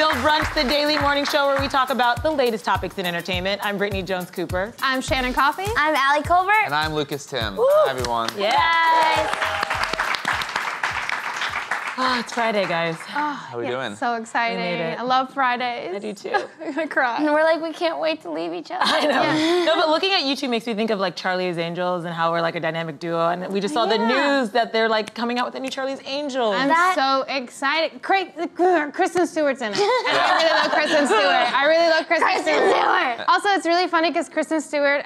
Build Brunch, the daily morning show where we talk about the latest topics in entertainment. I'm Brittany Jones-Cooper. I'm Shannon Coffey. I'm Allie Colbert. And I'm Lucas Tim. Woo. Hi, everyone. Yeah. Oh, it's Friday, guys. How we doing? So exciting. We made it. I love Fridays. I do too. I'm gonna cry. And we're like, we can't wait to leave each other. I know. Yeah. No, but looking at you two makes me think of like Charlie's Angels and how we're like a dynamic duo. And we just saw the news that they're like coming out with a new Charlie's Angels. I'm so excited. Kristen Stewart's in it. And I really love Kristen Stewart. I really love Kristen Stewart. Also, it's really funny because Kristen Stewart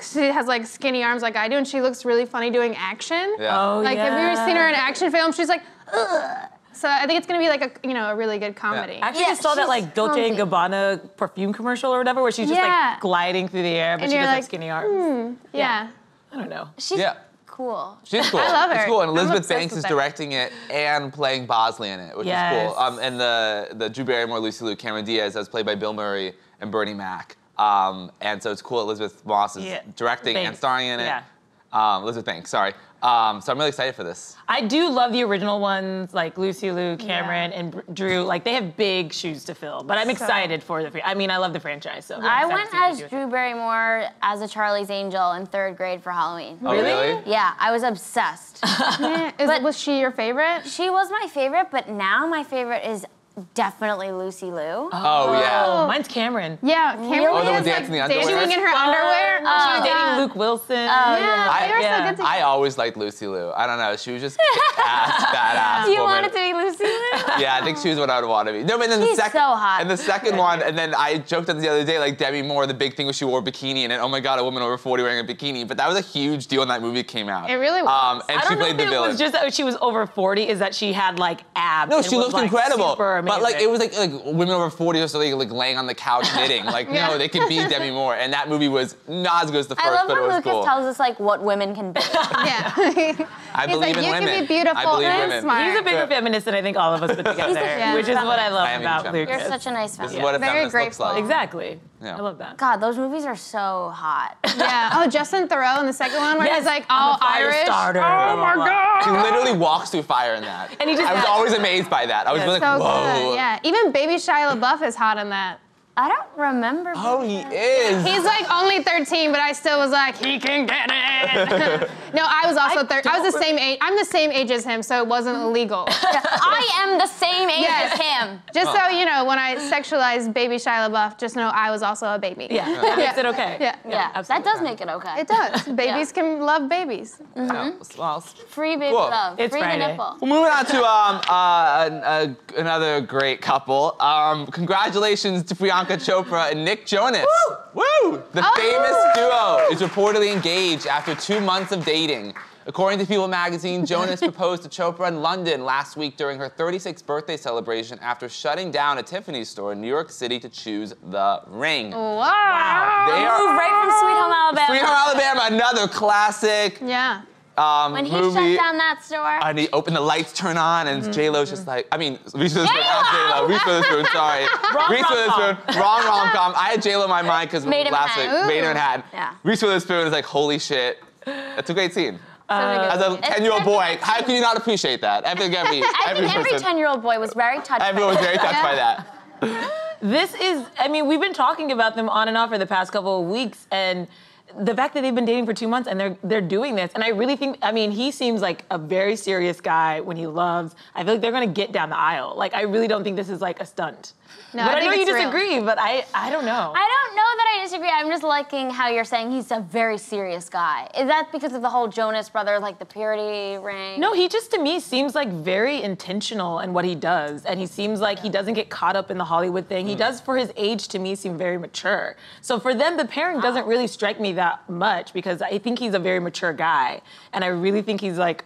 she has like skinny arms like I do, and she looks really funny doing action. Yeah. Oh, Like, yeah. have you ever seen her in an action film? She's like, ugh. So I think it's gonna be like a really good comedy. I actually just saw that like Dolce & Gabbana perfume commercial or whatever where she's just like gliding through the air, but she does have skinny arms. Yeah. I don't know. She's cool. She's cool. I love her. She's cool, and I'm Elizabeth obsessed Banks with is her. directing it and playing Bosley in it, which is cool. And the Drew Barrymore, Lucy Liu, Cameron Diaz is played by Bill Murray and Bernie Mac. And so it's cool Elizabeth Moss is directing and starring in it. Yeah. Elizabeth Banks, sorry. So I'm really excited for this. I do love the original ones, like Lucy Liu, Cameron, and Drew. Like, they have big shoes to fill, but I'm excited for the I mean, I love the franchise, so. I went as Drew Barrymore as a Charlie's Angel in 3rd grade for Halloween. Oh, really? Yeah, I was obsessed. Was she your favorite? She was my favorite, but now my favorite is definitely Lucy Liu. Oh, yeah. Mine's Cameron. Yeah, Cameron the one was dancing like in the underwear? dancing in her underwear. She was dating Luke Wilson. Yeah, they were so good together. I always liked Lucy Liu. I don't know, she was just badass You woman. wanted to be Lucy Liu? Yeah, I think she was what I would want to be. No, but then She's the second, so hot. And the second one, and then I joked on the other day, like Demi Moore, the big thing was she wore a bikini, and then, oh my God, a woman over 40 wearing a bikini. But that was a huge deal when that movie came out. It really was. And I she don't know played if the it villain. was just that she was over 40, is that she had like abs. No, and she was, looked like, incredible. super amazing. But like it was like women over 40 or so like laying on the couch knitting. Like no, they could be Demi Moore, and that movie was not as good as the first, I love but it when was Lucas cool. tells us like what women can be. Yeah. I He's believe like, in you women. can be beautiful I believe and women. smart. He's a bigger feminist than I think all of us put together, Yeah. which is what I love I am about a feminist. Lucas. You're such a nice This feminist. is what a Very feminist looks grateful. like. Exactly. Yeah. I love that. God, those movies are so hot. Yeah. Oh, Justin Theroux in the second one where he's like all I'm a fire Irish. starter. Oh my God. She literally walks through fire in that. And he just I was had- always amazed by that. I was really like, So whoa. good. Yeah. Even baby Shia LaBeouf is hot in that. I don't remember. Oh, he is. He's like only 13, but I still was like, he can get it. No, I was also 13. I was the same age. I'm the same age as him, so it wasn't illegal. I am the same age Yes. as him. Just so you know, when I sexualized baby Shia LaBeouf, just know I was also a baby. Yeah, that makes it okay. Yeah. Yeah, that does make it okay. It does. Babies can love babies. Yeah. Well, Free baby Cool. love. It's Free Friday. the nipple. Well, moving on to another great couple. Congratulations to Priyanka Chopra and Nick Jonas. Woo! Woo! The famous duo is reportedly engaged after 2 months of dating. According to People magazine, Jonas proposed to Chopra in London last week during her 36th birthday celebration after shutting down a Tiffany's store in New York City to choose the ring. Wow. They are Moved right from Sweet Home Alabama. Sweet Home Alabama, another classic Yeah. When he movie. shut down that store. And he opened the lights turn on, and J-Lo's just like, I mean, Reese Witherspoon, not J-Lo, Reese Witherspoon, sorry. Reese Witherspoon, wrong rom-com. I had J-Lo in my mind because Made in last week, Manhattan. Made in Manhattan. Yeah. Reese Witherspoon is like, holy shit. That's a great scene. As As a 10-year-old boy, how can you not appreciate that? I think every every person, 10-year-old boy was very touched everyone was by very touched by that. This is, I mean, we've been talking about them on and off for the past couple of weeks, and the fact that they've been dating for 2 months and they're doing this, and I really think, I mean, he seems like a very serious guy when he loves. I feel like they're gonna get down the aisle. Like, I really don't think this is like a stunt. No, but I I know think you it's real. disagree, but I don't know. I don't know that I disagree. I'm just liking how you're saying he's a very serious guy. Is that because of the whole Jonas brother, like the purity ring? No, he just, to me, seems like very intentional in what he does. And he seems like he doesn't get caught up in the Hollywood thing. He does, for his age, to me, seem very mature. So for them, the pairing doesn't really strike me that much because I think he's a very mature guy. And I really think he's like,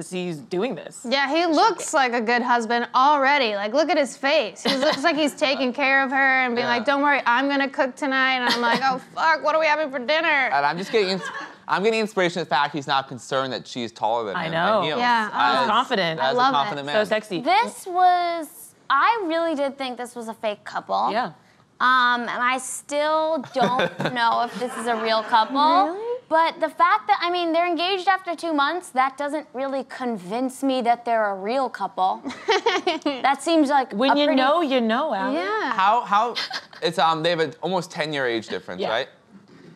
he's doing this. Yeah, he looks like a good husband already. Like, look at his face. He looks like he's taking care of her and being like, don't worry, I'm gonna cook tonight. And I'm like, oh, fuck, what are we having for dinner? And I'm just getting, I'm getting inspiration from the fact he's not concerned that she's taller than him. I know. And heels. Yeah, oh. He's confident. I love a confident it. man. So sexy. This was, I really did think this was a fake couple. Yeah. And I still don't know if this is a real couple. Really? but the fact that, I mean, they're engaged after 2 months, that doesn't really convince me that they're a real couple. That seems like when you know, you know, Alex. Yeah. How, it's, they have an almost 10-year age difference, Yeah. right?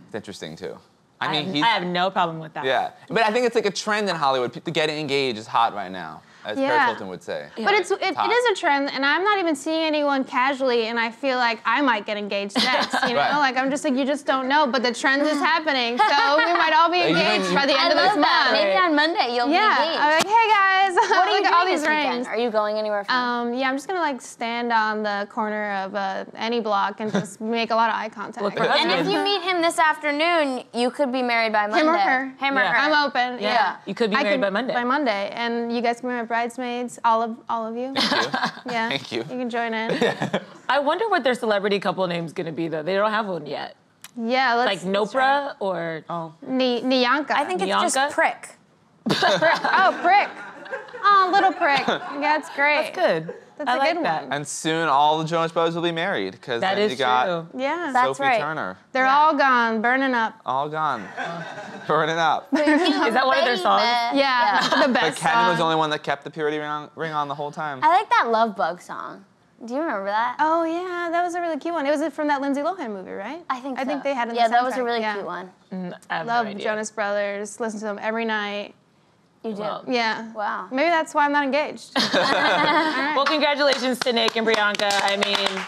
It's interesting, too. I mean, I have no problem with that. Yeah, but I think it's like a trend in Hollywood. Getting engaged is hot right now, as Paris Hilton would say. But it is a trend, and I'm not even seeing anyone casually, and I feel like I might get engaged next, you know? Right. Like, I'm just like, you just don't know, but the trend is happening, so we might all be engaged by the end of this month. Maybe on Monday you'll be engaged. I'm like, hey guys, What are you look at doing all these this weekend? rings. Are you going anywhere fun? Yeah, I'm just gonna like stand on the corner of any block and just make a lot of eye contact. Look for And if husband. you meet him this afternoon, you could be married by Monday. Him or her. Him or Yeah. her. I'm open. Yeah. You could be I married can- by Monday. By Monday, and you guys can be my bridesmaids, all of you. Yeah. Thank you. You can join in. I wonder what their celebrity couple name's gonna be though. They don't have one yet. Yeah, Like let's try. Nopra or Nyanka. I think it's just Bianca? Prick. Oh, Prick. Oh, little Prick. Yeah, it's great. That's good. That's I a like good that. one. And soon all the Jonas Brothers will be married, because That then is you got true. Yeah. That's Sophie right. Turner, They're all gone, burning up. all gone, burning up. Is that one of their songs? Yeah, the But best Ken was the song. only one that kept the purity ring on the whole time. I like that Love Bug song. Do you remember that? Oh yeah, that was a really cute one. It was from that Lindsay Lohan movie, right? I think so. I think they had it in Yeah, the that was a soundtrack. really Yeah. cute one. I have Love no idea. Jonas Brothers. Listen to them every night. You do. Wow. Yeah. Wow. Maybe that's why I'm not engaged. Well, congratulations to Nick and Bianca. I mean,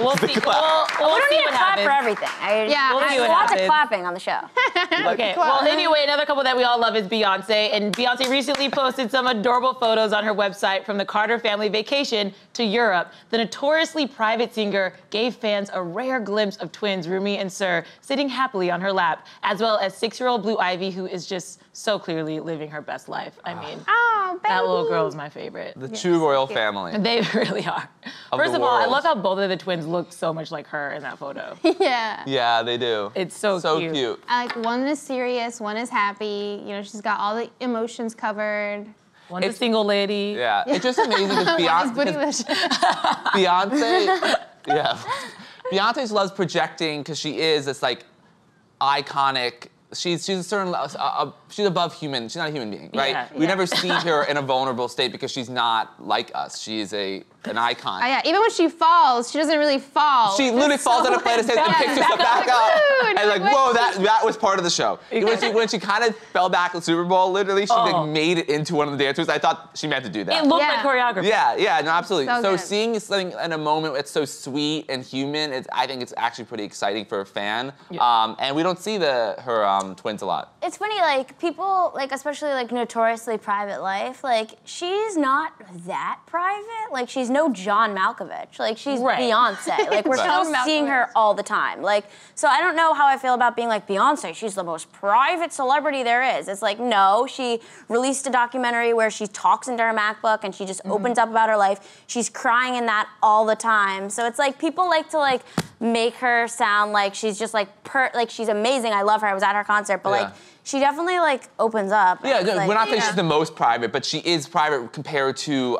we'll see. We We'll don't see need to what clap happens. for everything. Yeah, we'll see what lots of happens. clapping on the show. Okay, well, anyway, another couple that we all love is Beyonce. And Beyonce recently posted some adorable photos on her website from the Carter family vacation to Europe. The notoriously private singer gave fans a rare glimpse of twins Rumi and Sir sitting happily on her lap, as well as 6-year-old Blue Ivy, who is just so clearly living her best life. I mean, Oh, baby. that little girl is my favorite. The true royal family. They really are. Of First the of all, I world. love how both of the twins look so much like her in that photo. Yeah. Yeah, they do. It's so cute. cute. I like one is serious, one is happy. You know, she's got all the emotions covered. One's a single lady. Yeah, it's just amazing because One is Beyonce, bootylicious. Beyonce, yeah, Beyonce loves projecting because she is this like iconic. She's a certain, she's above human. She's not a human being, right? Yeah. We never see her in a vulnerable state because she's not like us. She is an icon. Oh, yeah, even when she falls, she doesn't really fall. She literally falls on a plane and says, and picks herself back up. Woo! And like, whoa, that was part of the show. When she kind of fell back at the Super Bowl, literally, she like made it into one of the dancers. I thought she meant to do that. It looked Yeah. like choreography. Yeah, no, absolutely. So So good. seeing something in a moment that's so sweet and human, I think it's actually pretty exciting for a fan. Yeah. And we don't see her twins a lot. It's funny, like, people, like, especially, like, notoriously private life, like, she's not that private. Like, she's no John Malkovich. Like, she's Right. Beyonce. Like, we're Right. still John seeing her Malkovich. all the time. Like, so I don't know how I feel about being like, Beyonce, she's the most private celebrity there is. It's like, no, she released a documentary where she talks into her MacBook and she just opens up about her life. She's crying in that all the time. So it's like, people like to, like, make her sound like she's just, like, like, she's amazing. I love her. I was at her concert. But, like, she definitely, like, opens up. Yeah, It's no, like, we're not saying she's the most private, but she is private compared to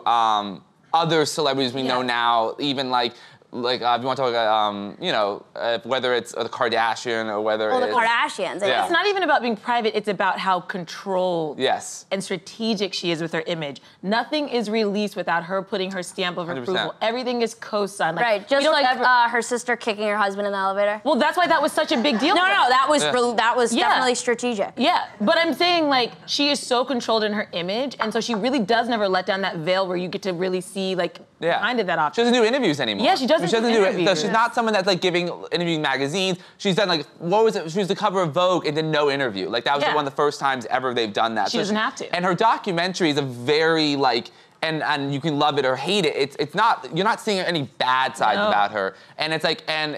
other celebrities we know now, even like if you want to talk about, you know, whether it's the Kardashian or whether Well, the it's... Kardashians. Yeah. It's not even about being private, it's about how controlled Yes. and strategic she is with her image. Nothing is released without her putting her stamp of 100%. approval. Everything is co-signed. Like, Right, we just don't like ever- her sister kicking her husband in the elevator. well, that's why that was such a big deal. No, for her. that was Yeah. that was Yeah. definitely strategic. Yeah, but I'm saying like she is so controlled in her image, and so she really does never let down that veil where you get to really see like behind it that She option. doesn't do interviews anymore. Yeah, she doesn't do interviews. She's not someone that's like interviewing magazines. She's done like, what was it? She was the cover of Vogue and then no interview. Like that was Yeah. one of the first times ever they've done that. She doesn't have to. And her documentary is a very like, and you can love it or hate it. It's not, you're not seeing any bad sides No. about her. And it's like, and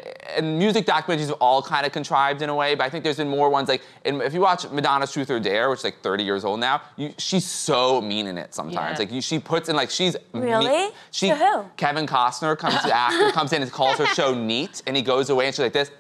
music documentaries have all kind of contrived in a way, but I think there's been more ones like, if you watch Madonna's Truth or Dare, which is like 30 years old now, she's so mean in it sometimes. Yeah. Like she puts in like, she's Really? mean. To who? Kevin Costner comes in and calls her show neat, and he goes away and she's like this.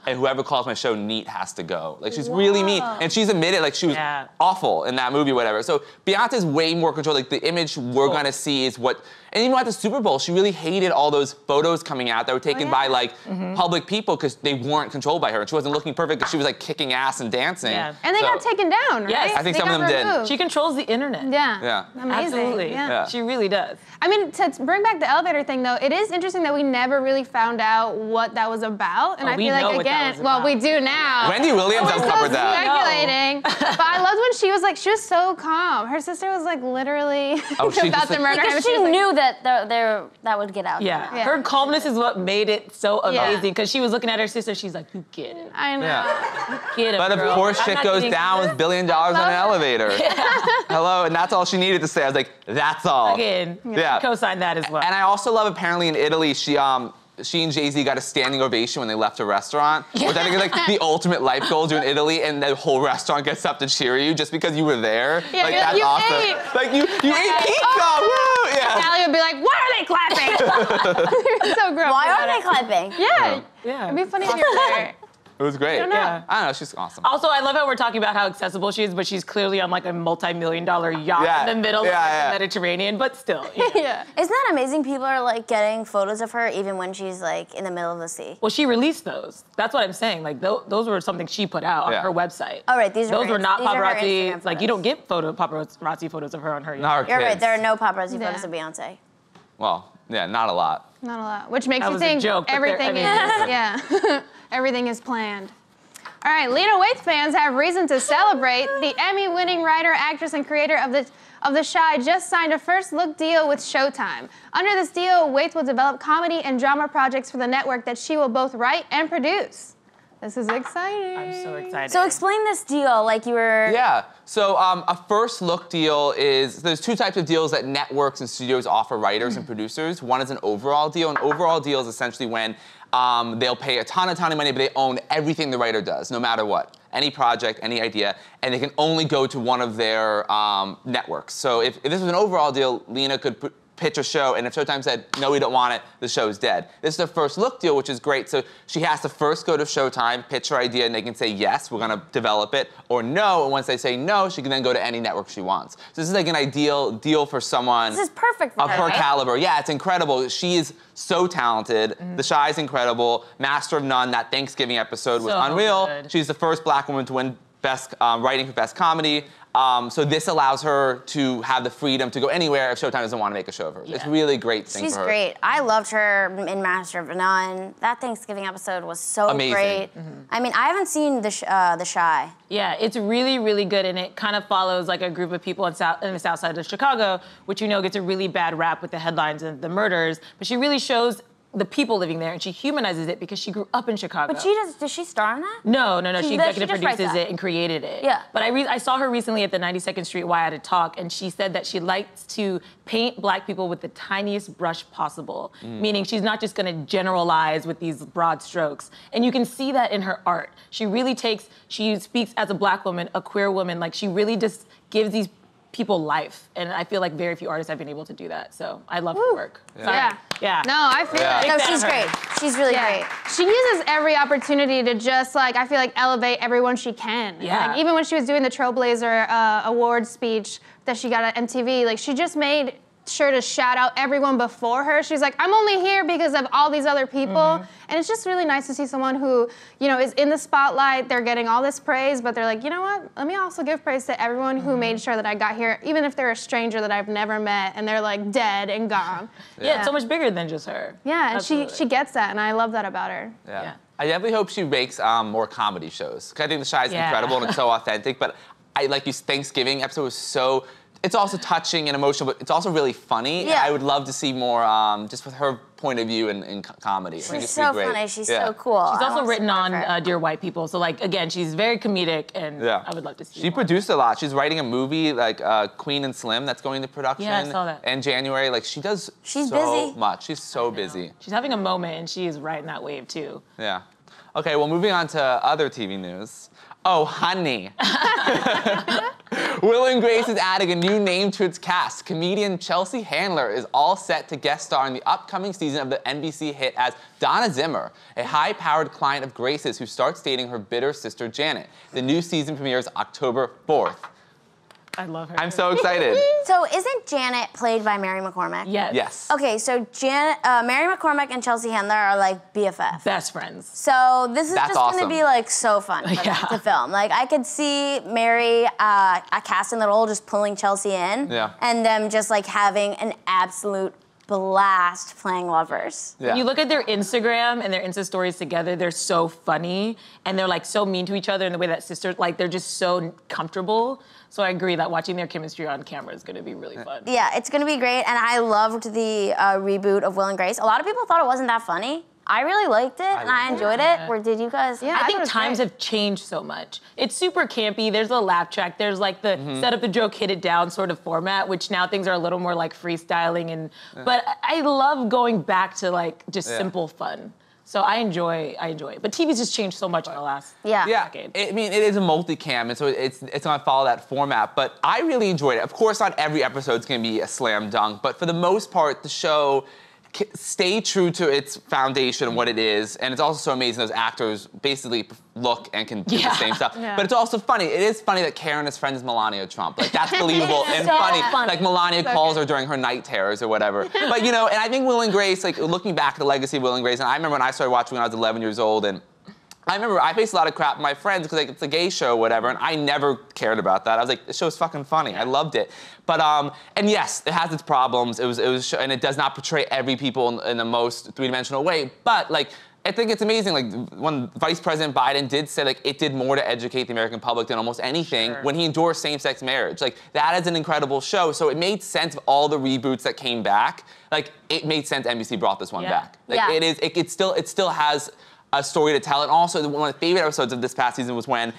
and whoever calls my show neat has to go. Like, she's really mean. And she's admitted, like, she was awful in that movie, whatever. So Beyonce's way more control. Like, the image we're gonna see is what, and even at the Super Bowl, she really hated all those photos coming out that were taken by, like, public people because they weren't controlled by her. And she wasn't looking perfect because she was, like, kicking ass and dancing. And they got taken down, right? Yes, I think some of them did. She controls the internet. Yeah. Amazing. Absolutely. Yeah. She really does. I mean, to bring back the elevator thing, though, it is interesting that we never really found out what that was about. And I feel like, again, well, we do now. Wendy Williams uncovered that. Speculating. But I loved when she was so calm. Her sister was like literally about to murder him. Because she knew that that would get out. Yeah. Her calmness is what made it so amazing. Because she was looking at her sister, she's like, you get it. I know. You get it, But of course, shit goes down with $1 billion on an elevator. Hello, and that's all she needed to say. I was like, that's all. Again, co-sign that as well. And I also love, apparently in Italy, she and Jay-Z got a standing ovation when they left a restaurant, which I think is like the ultimate life goal to in Italy, and the whole restaurant gets up to cheer you just because you were there. Yeah, like, that's awesome. Like, you ate pizza, woo! Yeah. Allie would be like, why are they clapping? So gross. Why are they clapping? Yeah. It'd be funny if you were there. It was great. Yeah. I don't know, she's awesome. Also, I love how we're talking about how accessible she is, but she's clearly on like a multi-million-dollar yacht in the middle of the Mediterranean, but still. Isn't that amazing? People are like getting photos of her even when she's like in the middle of the sea. Well, she released those. That's what I'm saying. Like those were something she put out on her website. Oh, right, those were not paparazzi. Like you don't get paparazzi photos of her on her yacht. You're right, there are no paparazzi photos of Beyonce. Well, not a lot. Not a lot, which makes you think everything is, everything is planned. All right, Lena Waithe fans have reason to celebrate. The Emmy-winning writer, actress, and creator of The Shy just signed a first-look deal with Showtime. Under this deal, Waithe will develop comedy and drama projects for the network that she will both write and produce. This is exciting. I'm so excited. So explain this deal like you were... Yeah, so a first look deal is, there's two types of deals that networks and studios offer writers and producers. One is an overall deal. An overall deal is essentially when they'll pay a ton of money, but they own everything the writer does, no matter what. Any project, any idea, and they can only go to one of their networks. So if this was an overall deal, Lena could pitch a show, and if Showtime said, no, we don't want it, the show's dead. This is a first look deal, which is great. So she has to first go to Showtime, pitch her idea, and they can say, yes, we're gonna develop it, or no, and once they say no, she can then go to any network she wants. So this is like an ideal deal for someone This is perfect for of her caliber. Yeah, it's incredible. She is so talented. The Shy is incredible. Master of None, that Thanksgiving episode was unreal. Good. She's the first Black woman to win Best Writing for Best Comedy. So this allows her to have the freedom to go anywhere if Showtime doesn't want to make a show of her. It's really great thing for her. She's great. I loved her in Master of None. That Thanksgiving episode was so great. I mean, I haven't seen The Shy. Yeah, it's really, really good, and it kind of follows like a group of people in the south side of Chicago, which gets a really bad rap with the headlines and the murders, but she really shows the people living there, and she humanizes it because she grew up in Chicago. But does she star in that? No. She executive produces it and created it. Yeah. But I saw her recently at the 92nd Street Y at a talk, and she said that she likes to paint Black people with the tiniest brush possible, meaning she's not just gonna generalize with these broad strokes. And you can see that in her art. She speaks as a Black woman, a queer woman, like she really just gives these people life, and I feel like very few artists have been able to do that. So I love her work. Yeah. No, I feel it. No, she's great. She's really great. She uses every opportunity to just I feel like elevate everyone she can. Yeah. Like, even when she was doing the Trailblazer award speech that she got at MTV, like she just made sure to shout out everyone before her. She's like, I'm only here because of all these other people. And it's just really nice to see someone who, is in the spotlight, they're getting all this praise, but they're like, you know what? Let me also give praise to everyone who made sure that I got here, even if they're a stranger that I've never met and they're like dead and gone. Yeah, it's so much bigger than just her. Yeah, and she gets that, and I love that about her. Yeah. I definitely hope she makes more comedy shows. 'Cause I think The Shy is incredible and it's so authentic, but Thanksgiving episode was it's also touching and emotional, but it's also really funny. Yeah. I would love to see more just with her point of view in comedy. She's so funny. She's so cool. She's also written on Dear White People. So again, she's very comedic, and I would love to see She produced a lot. She's writing a movie Queen and Slim that's going into production. Yeah, I saw that. In January. She's busy. much. She's so busy. She's having a moment, and she is riding that wave too. Yeah. Okay, well, moving on to other TV news. Oh, honey. Will and Grace is adding a new name to its cast. Comedian Chelsea Handler is all set to guest star in the upcoming season of the NBC hit as Donna Zimmer, a high-powered client of Grace's who starts dating her bitter sister Janet. The new season premieres October 4th. I love her. I'm so excited. So isn't Janet played by Mary McCormack? Yes. Yes. Okay, so Mary McCormack and Chelsea Handler are like BFF. Best friends. So this is That's just awesome. gonna be like so fun for them to film. Like I could see Mary casting the role, just pulling Chelsea in, and them just like having an absolute blast playing lovers. Yeah. When you look at their Instagram and their Insta stories together, they're so funny and they're like so mean to each other in the way that sisters, like they're just so comfortable. So I agree that watching their chemistry on camera is gonna be really fun. Yeah, it's gonna be great, and I loved the reboot of Will and Grace. A lot of people thought it wasn't that funny. I really liked it, and I enjoyed it. Or did you guys? Yeah, I think times have changed so much. It's super campy. There's a laugh track. There's like the set up the joke, hit it down sort of format, which now things are a little more like freestyling. And but I love going back to like just simple fun. So I enjoy it. But TV's just changed so much in the last decade. I mean, it is a multicam, and so it's gonna follow that format. But I really enjoyed it. Of course, not every episode's gonna be a slam dunk, but for the most part, the show stay true to its foundation and what it is, and it's also so amazing those actors basically look and can do the same stuff. But it's also funny. It is funny that Karen is friends with Melania Trump. Like that's believable and so funny. funny. Like Melania calls her during her night terrors or whatever. But you know, and I think Will and Grace, like looking back at the legacy of Will and Grace, and I remember when I started watching when I was 11 years old, and I remember I faced a lot of crap from my friends because like, it's a gay show or whatever, and I never cared about that. I was like, this show's fucking funny. I loved it. But and yes, it has its problems. It was, and it does not portray every people in the most three-dimensional way. But like, I think it's amazing. Like when Vice President Biden did say like it did more to educate the American public than almost anything when he endorsed same-sex marriage. Like that is an incredible show. So it made sense of all the reboots that came back. Like it made sense NBC brought this one back. Like it still has a story to tell. And also, one of my favorite episodes of this past season was when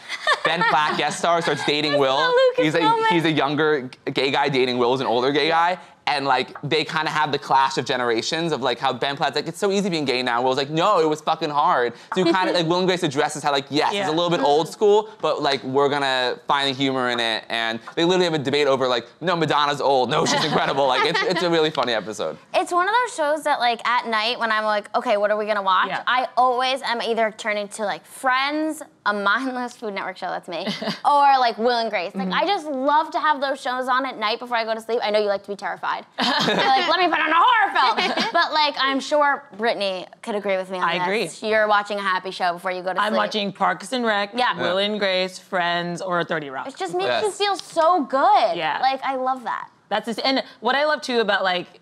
Ben Platt, guest star, starts dating Will. He's a younger gay guy dating Will, who's an older gay guy. And like, they kind of have the clash of generations of like how Ben Platt's like, it's so easy being gay now. Will's like, no, it was fucking hard. So you kind of, like Will and Grace addresses how like, yes, it's a little bit old school, but like, we're gonna find the humor in it. And they literally have a debate over like, no, Madonna's old. No, she's incredible. Like, it's a really funny episode. It's one of those shows that like at night when I'm like, okay, what are we gonna watch? I always am either turning to like Friends, a mindless Food Network show, that's me, or like Will and Grace. Like I just love to have those shows on at night before I go to sleep. I know you like to be terrified. You're like, let me put on a horror film. But like, I'm sure Brittany could agree with me on this. I agree. You're watching a happy show before you go to sleep. I'm watching Parks and Rec, Will and Grace, Friends, or 30 Rock. It just makes you feel so good. Yeah. Like, I love that. That's just, and what I love too about like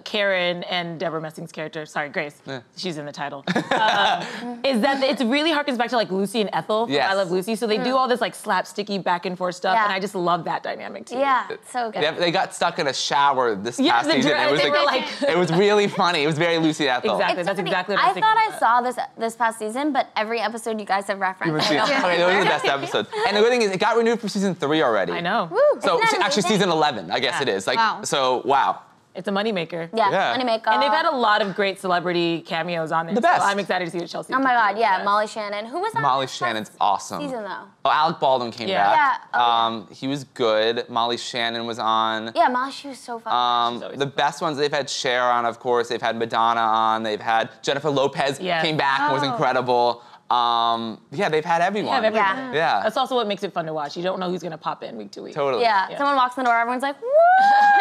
Karen and Deborah Messing's character, sorry, Grace, she's in the title, is that it really harkens back to like Lucy and Ethel from I Love Lucy. So they do all this like slapsticky back and forth stuff, and I just love that dynamic too. Yeah, it's so good. They got stuck in a shower this past season. It was really funny. It was very Lucy and Ethel. Exactly, that's exactly what I was thinking. I thought I saw this past season, but every episode you guys have referenced. Okay, those are the best episodes. And the good thing is, it got renewed for season 3 already. I know. Woo, So actually, season 11, I guess it is. Like, so wow. It's a moneymaker. Yeah, moneymaker. And they've had a lot of great celebrity cameos on there. The best. So I'm excited to see what Chelsea. Oh my God, yeah, Molly Shannon. Who was that? Molly Shannon's awesome. Season though. Oh, Alec Baldwin came back. Yeah. He was good. Molly Shannon was on. Yeah, Molly, she was so fun. The best ones, they've had Cher on, of course. They've had Madonna on. They've had Jennifer Lopez came back and was incredible. Yeah, they've had everyone. Yeah. That's also what makes it fun to watch. You don't know who's gonna pop in week to week. Totally. Yeah, someone walks in the door, everyone's like, woo!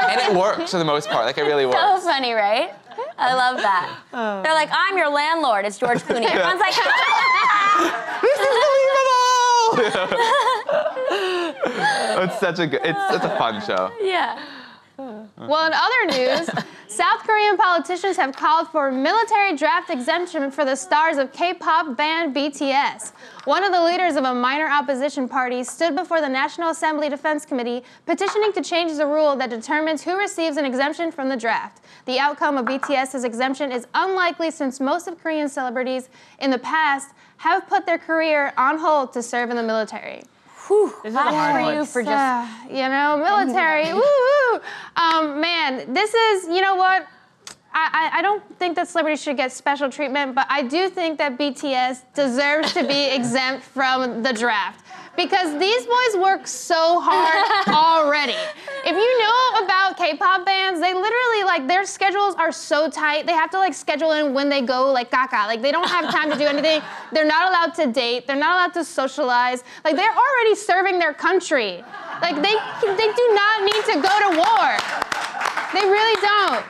And it works for the most part. Like, it really works. So funny, right? I love that. They're like, I'm your landlord. It's George Clooney. Everyone's like, It's such a good, it's a fun show. Yeah. Well, in other news, South Korean politicians have called for military draft exemption for the stars of K-pop band BTS. One of the leaders of a minor opposition party stood before the National Assembly Defense Committee petitioning to change the rule that determines who receives an exemption from the draft. The outcome of BTS's exemption is unlikely since most of Korean celebrities in the past have put their career on hold to serve in the military. Whew, this is a hard one. You for just, military, woo-woo. Man, this is, you know what? I don't think that celebrities should get special treatment, but I do think that BTS deserves to be exempt from the draft. because these boys work so hard already. If you know about K-pop bands, they literally, like, their schedules are so tight. They have to, like, schedule in when they go, like, gaga. Like, they don't have time to do anything. They're not allowed to date. They're not allowed to socialize. Like, they're already serving their country. Like, they do not need to go to war. They really don't.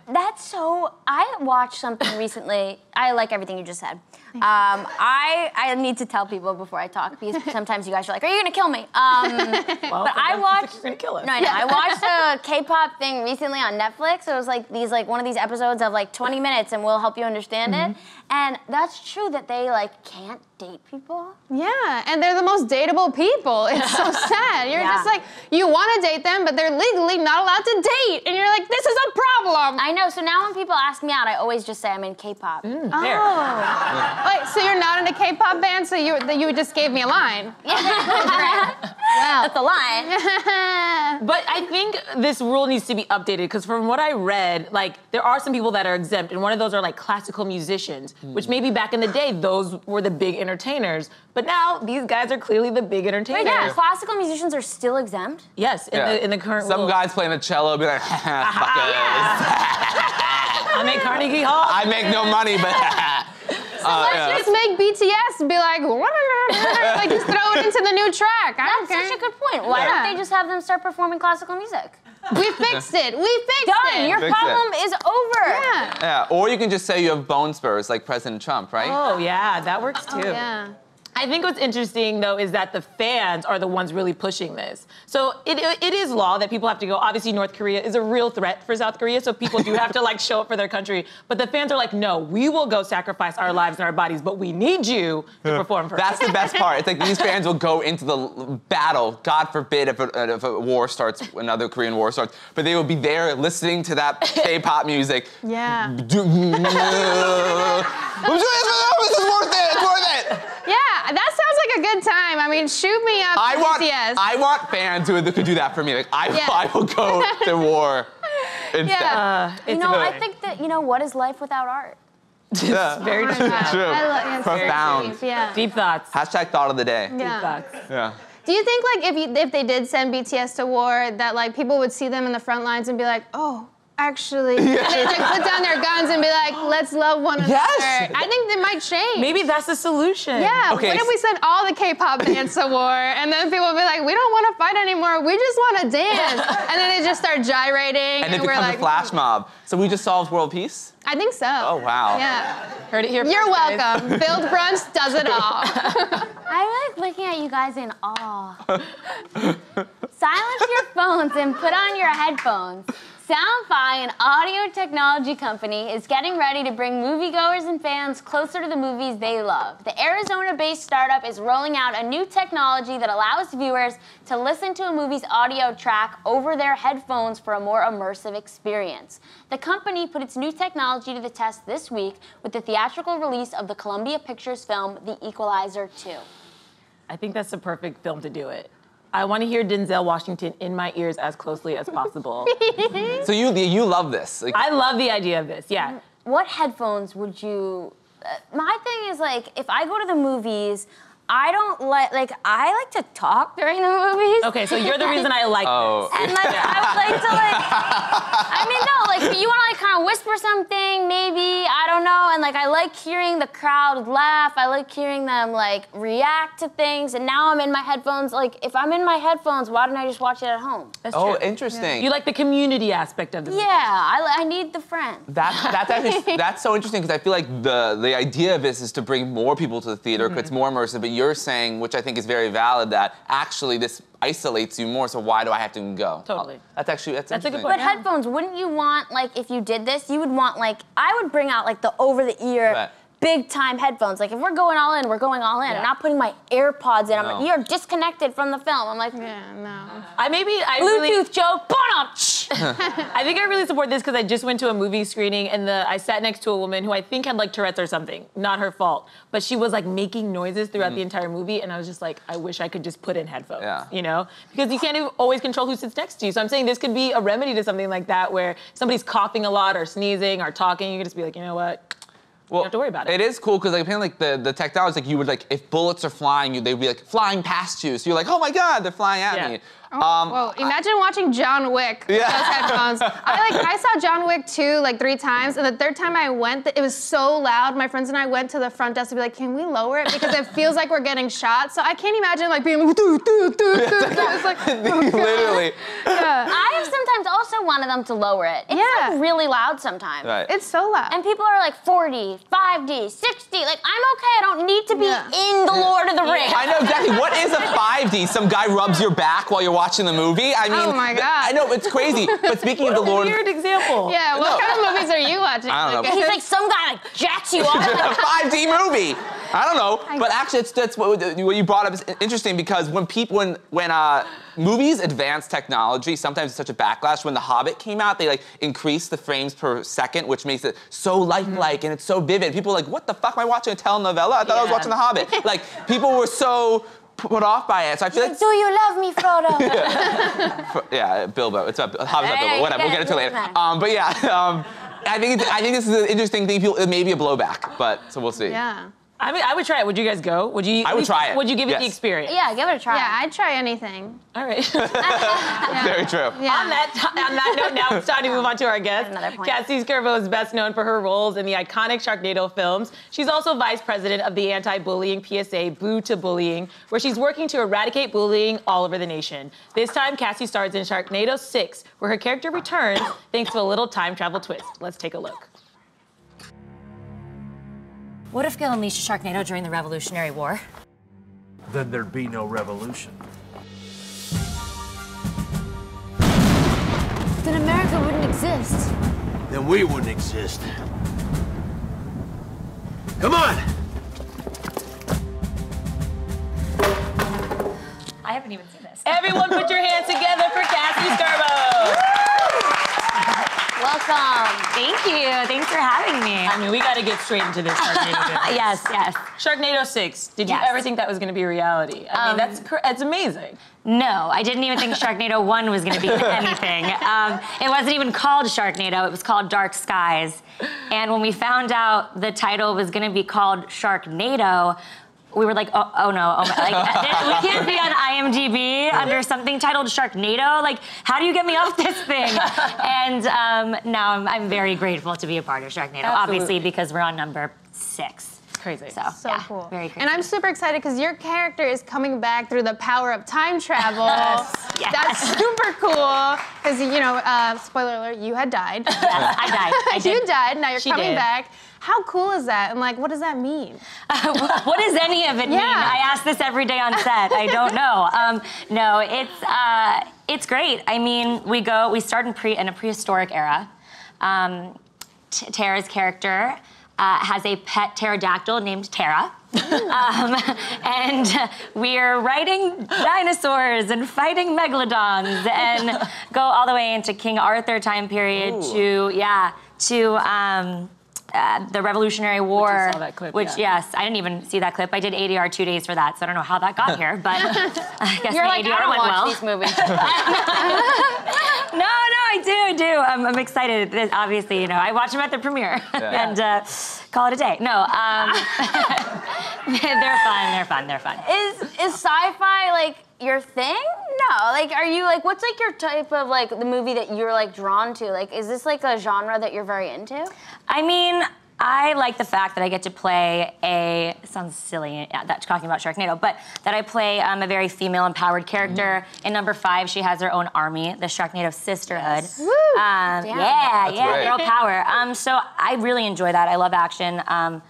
That's so, I watched something recently. I like everything you just said. I need to tell people before I talk because sometimes you guys are like, are you gonna kill me? Well, but I watched, you're gonna kill us. no, I know. I watched a K-pop thing recently on Netflix. It was like one of these episodes of like 20 minutes and we'll help you understand it. And that's true that they like can't date people. Yeah, and they're the most dateable people. It's so sad. You're just like, you want to date them, but they're legally not allowed to date. And you're like, this is a problem. I know, so now when people ask me out, I always just say I'm in K-pop. There. Wait, so you're not in a K-pop band, so you just gave me a line. Wow. That's a line. But I think this rule needs to be updated because from what I read, like there are some people that are exempt, and one of those are like classical musicians, which maybe back in the day those were the big entertainers, but now these guys are clearly the big entertainers. Wait, yeah, classical musicians are still exempt? Yes, in the current Some rules. guys playing a cello be like, fuck it. I make Carnegie Hall. I make no money, but Let's just make BTS and be like, like just throw it into the new track. I don't That's care. such a good point. Why don't they just have them start performing classical music? We fixed it. We fixed Done. it. Your Fix it. problem is over. Yeah. yeah. Or you can just say you have bone spurs like President Trump, right? Oh yeah, that works too. Yeah. I think what's interesting, though, is that the fans are the ones really pushing this. So it is law that people have to go. Obviously, North Korea is a real threat for South Korea, so people do have to, like, show up for their country. But the fans are like, no, we will go sacrifice our lives and our bodies, but we need you to perform for us. That's the best part. It's like these fans will go into the battle, God forbid if a war starts, another Korean war starts, but they will be there listening to that K-pop music. Yeah. I'm doing this is worth it, it's worth it. Yeah, that sounds like a good time. I mean, shoot me up, BTS. I want fans who could do that for me. Like, I will go to war instead. Yeah. You know, I think that, you know, what is life without art? Yeah. Very true. True. It's Profound. very deep, yeah. Deep thoughts. Hashtag thought of the day. Deep Yeah. thoughts. Yeah. Do you think, like, if they did send BTS to war, that, like, people would see them in the front lines and be like, oh, actually, and they, like, put down their guns and be like, let's love one another. Yes. I think they might change. Maybe that's the solution. Yeah, Okay. what if we send all the K-pop bands to war, and then people will be like, we don't want to fight anymore, we just want to dance. And then they just start gyrating, And it we're becomes like, a flash mob. So we just solved world peace? I think so. Oh, wow. Yeah. Heard it here You're first, guys. welcome. Build Brunch does it all. I like looking at you guys in awe. Silence your phones and put on your headphones. SYFY, an audio technology company, is getting ready to bring moviegoers and fans closer to the movies they love. The Arizona-based startup is rolling out a new technology that allows viewers to listen to a movie's audio track over their headphones for a more immersive experience. The company put its new technology to the test this week with the theatrical release of the Columbia Pictures film, The Equalizer 2. I think that's the perfect film to do it. I want to hear Denzel Washington in my ears as closely as possible. So you love this. Like, I love the idea of this, yeah. What headphones would you... my thing is, like, if I go to the movies, I don't I like to talk during the movies. Okay, so you're the reason I like this. And like, I would like to I mean, no, like, you want to like kind of whisper something, maybe, I don't know, and like I like hearing the crowd laugh, I like hearing them like react to things, and now I'm in my headphones. Like, if I'm in my headphones, why don't I just watch it at home? That's oh, true. interesting. You like the community aspect of the movie. Yeah, I need the friend. That's actually that's so interesting because I feel like the idea of this is to bring more people to the theater. It's more immersive. But you're saying, which I think is very valid, that actually this isolates you more. So why do I have to even go? Totally. That's a good interesting. point. But headphones, wouldn't you want, like, if you did this, you would want, like, I would bring out like the over-the-ear. Right. Big time headphones. Like, if we're going all in, we're going all in. Yeah. I'm not putting my AirPods in. I'm No. like, you're disconnected from the film. I'm like, Yeah, no. Bluetooth joke. I think I really support this because I just went to a movie screening and I sat next to a woman who I think had like Tourette's or something. Not her fault. But she was like making noises throughout the entire movie, and I was just like, I wish I could just put in headphones. Yeah. You know? Because you can't always control who sits next to you. So I'm saying this could be a remedy to something like that where somebody's coughing a lot or sneezing or talking, you could just be like, you know what? You don't have to worry about it. It is cool because like apparently like the technology, like you would like if bullets are flying, they'd be like flying past you. So you're like, oh my god, they're flying at me. Well, imagine watching John Wick with those headphones. I saw John Wick 2 like 3 times, and the third time I went, it was so loud. My friends and I went to the front desk to be like, can we lower it? Because it feels like we're getting shot. So I can't imagine like being like, it's like, literally. Yeah. I have sometimes also wanted them to lower it. It's like really loud sometimes. Right. It's so loud. And people are like 40, 5D, 60. Like, I'm okay. I don't need to be in the Lord of the Rings. I know exactly. What is a 5D? Some guy rubs your back while you're watching the movie? I mean, oh my God. I know, it's crazy. But speaking of the Lord... Weird example. Yeah, what kind of movies are you watching? I don't know. He's like, some guy like jacks you off. a 5D movie. I don't know. But actually, that's what you brought up is interesting because when movies advance technology, sometimes it's such a backlash. When The Hobbit came out, they like increased the frames per second, which makes it so lifelike and it's so vivid. People are like, what the fuck? Am I watching a telenovela? I thought I was watching The Hobbit. Like, people were so put off by it. So I feel like... Do you love me, Frodo? yeah, Bilbo. It's about Hobbit, about Bilbo. Whatever. We'll get into it later. But yeah, I think this is an interesting thing. It may be a blowback, but so we'll see. Yeah. I mean, I would try it. Would you guys go? Would you? I would try it. Would you give it the Yes. experience? Yeah, give it a try. Yeah, I'd try anything. All right. Very true. Yeah. On that note, now it's time to move on to our guest. Another point. Cassie Scerbo is best known for her roles in the iconic Sharknado films. She's also vice president of the anti-bullying PSA, Boo to Bullying, where she's working to eradicate bullying all over the nation. This time, Cassie stars in Sharknado 6, where her character returns thanks to a little time travel twist. Let's take a look. What if Gil unleashed a Sharknado during the Revolutionary War? Then there'd be no revolution. Then America wouldn't exist. Then we wouldn't exist. Come on! I haven't even seen this. Everyone put your hands together for Cassie Scerbo. Welcome. Thank you. Thanks for having me. I mean, we got to get straight into this Sharknado business. Yes, yes. Sharknado 6, did you Yes. ever think that was going to be a reality? I mean, that's amazing. No, I didn't even think Sharknado 1 was going to be anything. It wasn't even called Sharknado. It was called Dark Skies. And when we found out the title was going to be called Sharknado, we were like, oh no, we can't be on IMDb under something titled Sharknado. Like, how do you get me off this thing? And now I'm very grateful to be a part of Sharknado, obviously, because we're on number 6. Crazy. So So cool. Very crazy. And I'm super excited because your character is coming back through the power of time travel. Yes. That's super cool. Because, you know, spoiler alert, you had died. Yes, I died. I did. You died, now you're She coming did. back. How cool is that? And like, what does that mean? What does any of it mean? I ask this every day on set. I don't know. No, it's great. I mean, we start in a prehistoric era. Tara's character has a pet pterodactyl named Tara. And we're riding dinosaurs and fighting megalodons and go all the way into King Arthur time period to the Revolutionary War. I saw that clip, which, yes, I didn't even see that clip. I did ADR 2 days for that, so I don't know how that got here, but I guess You're the like, ADR I don't went watch well. these movies. No, I do. I'm excited. Obviously, you know, I watch them at the premiere and call it a day. No, they're fun. Is sci-fi like your thing? No. Like, are you like, what's like your type of like the movie that you're like drawn to? Like, is this like a genre that you're very into? I mean, I like the fact that I get to play it sounds silly talking about Sharknado, but that I play a very female-empowered character. In number 5, she has her own army, the Sharknado Sisterhood. Woo! great. Girl power. So I really enjoy that. I love action. I'm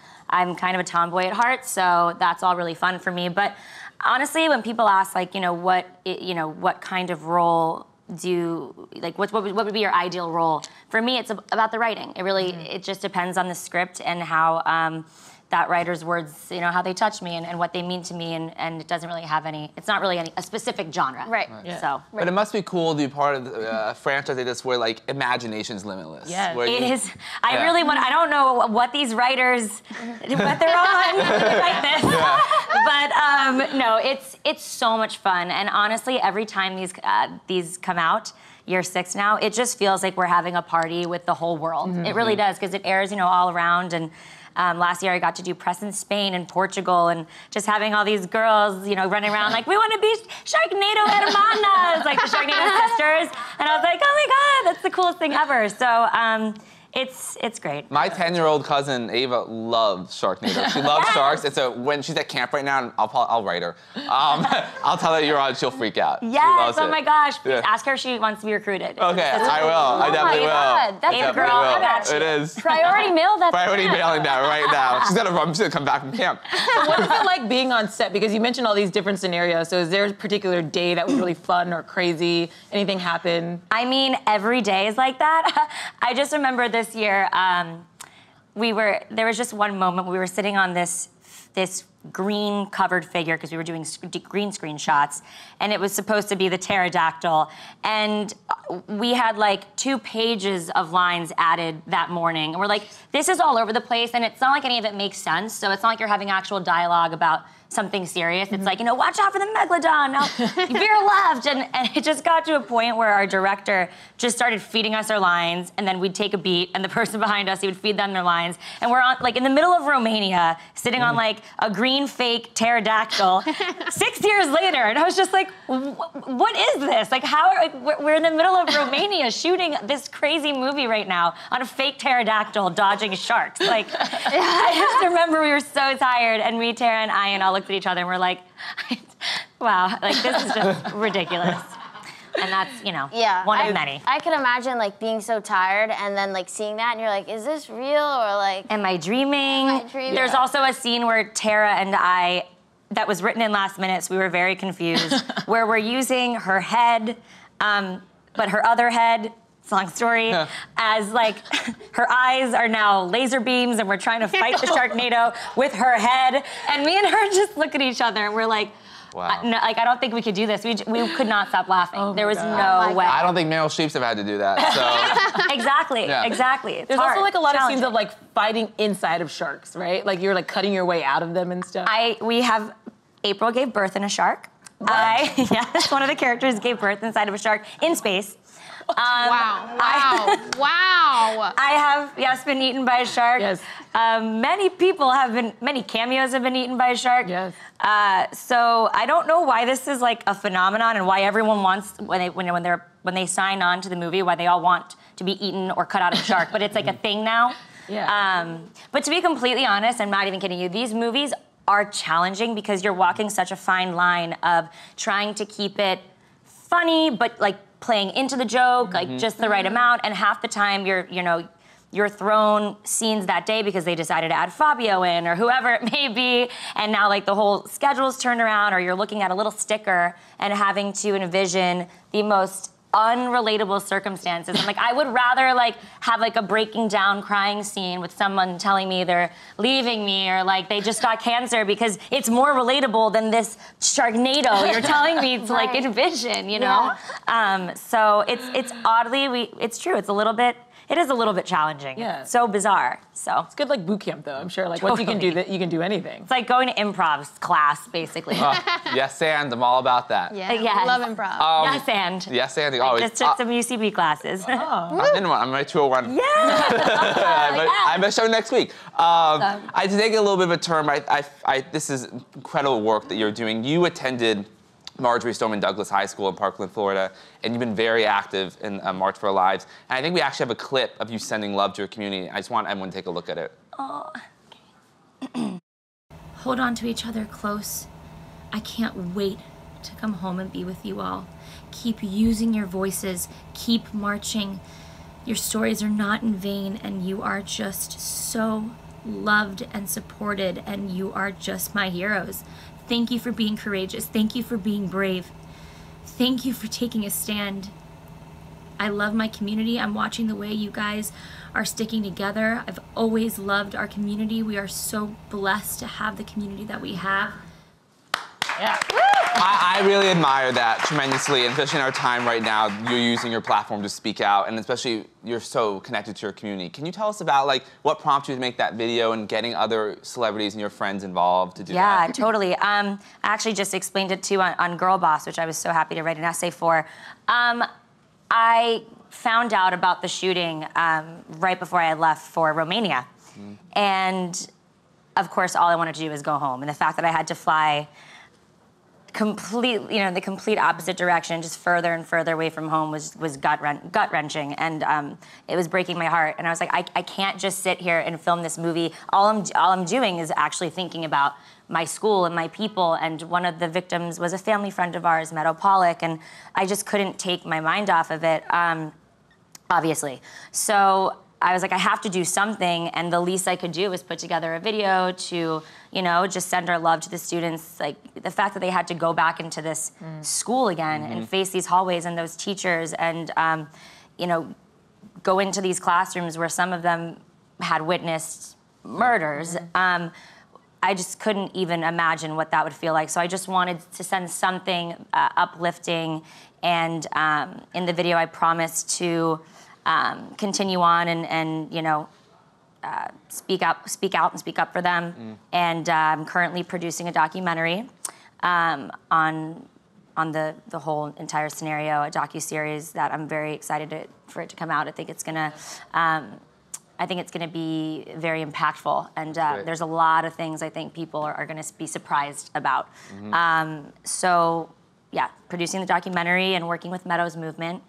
kind of a tomboy at heart, so that's all really fun for me. But honestly, when people ask, like, what kind of role what would be your ideal role? For me, it's about the writing. It really, it just depends on the script and how that writer's words, how they touch me and what they mean to me, and it doesn't really have it's not really a specific genre. Right. Yeah. So. But it must be cool to be part of a franchise like this where like imagination's limitless. Yes. Where It you- is. I really want. I don't know what these writers, what they're on like this. But no, it's so much fun. And honestly, every time these come out, year 6 now, it just feels like we're having a party with the whole world. It really does, because it airs, all around. And last year I got to do press in Spain and Portugal, and just having all these girls, running around like, we want to be Sharknado hermanas, like the Sharknado sisters. And I was like, oh my God, that's the coolest thing ever. So it's great. My 10-year-old cousin Ava loves Sharknado. She loves sharks. When she's at camp right now, and I'll write her. I'll tell her you're on. She'll freak out. Yes. Oh my gosh. Please ask her if she wants to be recruited. Okay, I will. I definitely will. God, that's a girl. I got you. It is. Priority mail that. Priority mailing that right now. She's gonna run. She's gonna come back from camp. So what is it like being on set? Because you mentioned all these different scenarios. So is there a particular day that was really fun or crazy? Anything happen? I mean, every day is like that. I just remember this year, there was just one moment we were sitting on this green covered figure, because we were doing green screen shots, and it was supposed to be the pterodactyl, and we had like 2 pages of lines added that morning, and we're like, this is all over the place, and it's not like any of it makes sense, so it's not like you're having actual dialogue about something serious. It's like, watch out for the megalodon, now veer left. And it just got to a point where our director just started feeding us our lines, and then we'd take a beat, and the person behind us, he would feed them their lines. And we're on, like, in the middle of Romania, sitting on, like, a green fake pterodactyl 6 years later. And I was just like, what is this? Like, we're in the middle of Romania shooting this crazy movie right now on a fake pterodactyl dodging sharks. Like, I just remember we were so tired, and me, Tara, and I all looked at each other and we're like, wow, like, this is just ridiculous. And that's, one of many. I can imagine, like, being so tired and then, like, seeing that and you're like, is this real, or like... Am I dreaming? There's also a scene where Tara and I, that was written in last minute, so we were very confused, where we're using her head, but her other head, it's a long story, as, like, her eyes are now laser beams, and we're trying to fight the Sharknado with her head, and me and her just look at each other and we're like, wow. No, like, I don't think we could do this. We could not stop laughing. There was no way. I don't think Meryl Streep's have had to do that, so. Exactly. It's There's hard, also, like, a lot of scenes of, like, fighting inside of sharks, right? Like, you're, like, cutting your way out of them and stuff. April gave birth in a shark. Yes, one of the characters gave birth inside of a shark in space. Wow. I have, been eaten by a shark. Yes. Many cameos have been eaten by a shark. Yes. So I don't know why this is like a phenomenon, and why everyone wants, when they sign on to the movie, why they all want to be eaten or cut out of a shark, but it's like a thing now. Yeah. But to be completely honest, I'm not even kidding you, these movies are challenging because you're walking such a fine line of trying to keep it funny, but like playing into the joke, like just the right amount, and half the time you're thrown scenes that day because they decided to add Fabio in, or whoever it may be, and now like the whole schedule's turned around, or you're looking at a little sticker and having to envision the most unrelatable circumstances. I'm like, I would rather like have like a breaking down crying scene with someone telling me they're leaving me, or like they just got cancer, because it's more relatable than this Sharknado you're telling me to like envision, So it's oddly, it's true, it is a little bit challenging. Yeah. It's so bizarre. So it's good, like, boot camp, though. I'm sure, like, once you can do that, you can do anything. it's like going to improv class, basically. Yes, and I'm all about that. Yeah, Yes. love improv. Yes, and. Yes, and I always. just took some UCB classes. I'm in one. I'm my 201. Yeah. I have a show next week. I to take a little bit of a turn. This is incredible work that you're doing. You attended Marjory Stoneman Douglas High School in Parkland, Florida, and you've been very active in March for Our Lives. And I think we actually have a clip of you sending love to your community. I just want everyone to take a look at it. Oh. Hold on to each other close. I can't wait to come home and be with you all. Keep using your voices. Keep marching. Your stories are not in vain, and you are just so loved and supported, and you are just my heroes. Thank you for being courageous. Thank you for being brave. Thank you for taking a stand. I love my community. I'm watching the way you guys are sticking together. I've always loved our community. We are so blessed to have the community that we have. Yeah. I really admire that tremendously, and especially in our time right now, you're using your platform to speak out, and especially you're so connected to your community. Can you tell us about like what prompted you to make that video and getting other celebrities and your friends involved to do that? Yeah, totally. I actually just explained it too on Girl Boss, which I was so happy to write an essay for. I found out about the shooting right before I left for Romania. And of course, all I wanted to do was go home. And the fact that I had to fly the complete opposite direction, just further and further away from home was gut-wrenching. And it was breaking my heart. And I was like, I can't just sit here and film this movie. All I'm doing is actually thinking about my school and my people. And one of the victims was a family friend of ours, Meadow Pollock. And I just couldn't take my mind off of it, obviously. So I was like, I have to do something, and the least I could do was put together a video to, just send our love to the students. Like, the fact that they had to go back into this school again and face these hallways and those teachers and, go into these classrooms where some of them had witnessed murders. I just couldn't even imagine what that would feel like. So I just wanted to send something uplifting, and in the video I promised to continue on and speak out and speak up for them. And I'm currently producing a documentary on the whole entire scenario, a docuseries that I'm very excited for it to come out. I think it's gonna be very impactful, and there's a lot of things I think people are gonna be surprised about. So yeah, producing the documentary and working with Meadow's movement.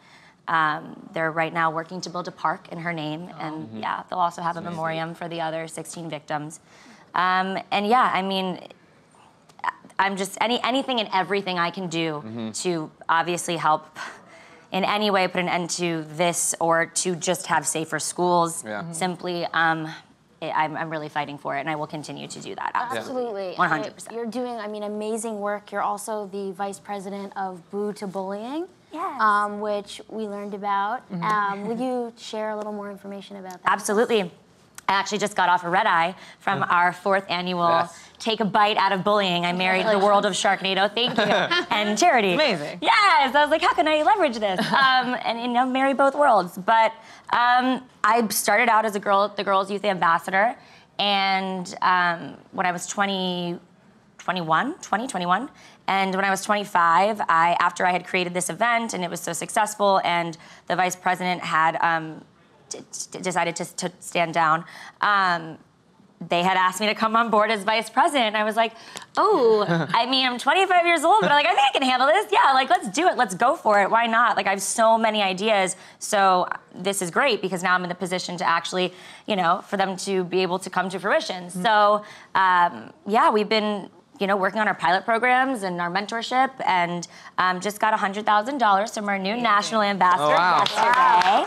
They're right now working to build a park in her name, and yeah, they'll also have a memoriam for the other 16 victims. And yeah, I mean, I'm just anything and everything I can do to obviously help in any way put an end to this, or to just have safer schools. Simply, I'm really fighting for it, and I will continue to do that. Absolutely. 100%. You're doing, amazing work. You're also the vice president of Boo to Bullying. Yes. Which we learned about. Will you share a little more information about that? Absolutely. I actually just got off a red eye from our 4th annual Take a Bite Out of Bullying. I married the world of Sharknado, thank you, and charity. Amazing. Yes, I was like, how can I leverage this? And marry both worlds. But I started out as the Girls Youth Ambassador, and when I was 21, and when I was 25, after I had created this event and it was so successful, and the vice president had decided to stand down, they had asked me to come on board as vice president. And I was like, I'm 25 years old, but I think I can handle this. Yeah, let's do it. Let's go for it. Why not? I have so many ideas. So this is great, because now I'm in the position to actually, for them to be able to come to fruition. So yeah, we've been working on our pilot programs and our mentorship, and just got $100,000 from our new national ambassador yesterday.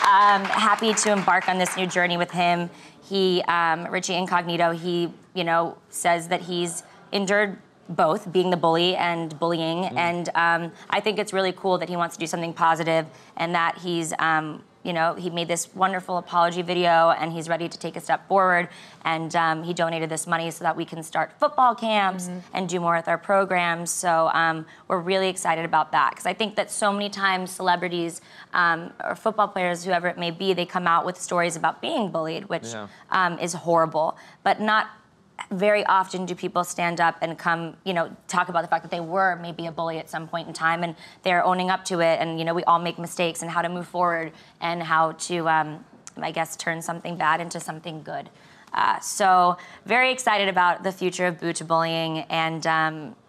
Happy to embark on this new journey with him. He, Richie Incognito, he, says that he's endured both being the bully and bullying, and I think it's really cool that he wants to do something positive, and that he's, he made this wonderful apology video, and he's ready to take a step forward. And he donated this money so that we can start football camps and do more with our programs. So we're really excited about that, because I think that so many times celebrities or football players, whoever it may be, they come out with stories about being bullied, which is horrible, but not very often do people stand up and come, talk about the fact that they were maybe a bully at some point in time, and they're owning up to it, and we all make mistakes, and how to move forward, and how to, I guess, turn something bad into something good. So very excited about the future of Boo to Bullying, and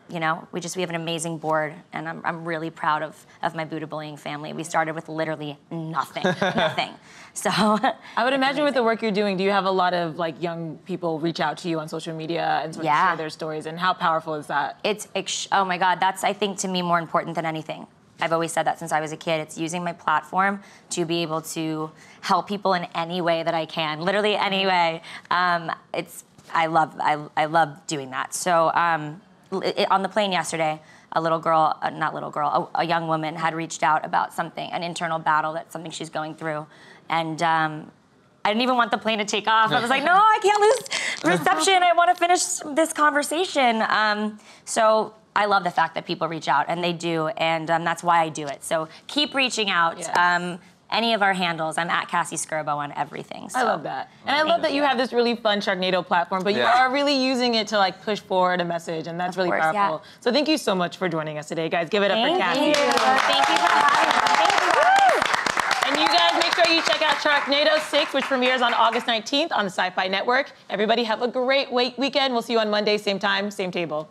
we have an amazing board, and I'm really proud of my Boo to Bullying family. We started with literally nothing, nothing. So I would imagine with the work you're doing, do you have a lot of young people reach out to you on social media and sort of share their stories, and how powerful is that? Oh my God, that's, I think, to me, more important than anything. I've always said that since I was a kid. It's using my platform to be able to help people in any way that I can, literally any way. I love doing that. So on the plane yesterday, a young woman had reached out about something, an internal battle, that's something she's going through. And I didn't even want the plane to take off. I was like, no, I can't lose reception. I want to finish this conversation. So I love the fact that people reach out, and they do, and that's why I do it. So keep reaching out. Yes. Any of our handles, I'm at Cassie Scerbo on everything. So. I love that. And I love that you have this really fun Sharknado platform, but you are really using it to push forward a message, and that's really powerful. Yeah. So thank you so much for joining us today, guys. Give it up for Cassie. Thank you. Thank you for having me. Thank you. sure you check out Sharknado 6, which premieres on August 19th on the SYFY network. Everybody have a great weekend. We'll see you on Monday, same time, same table.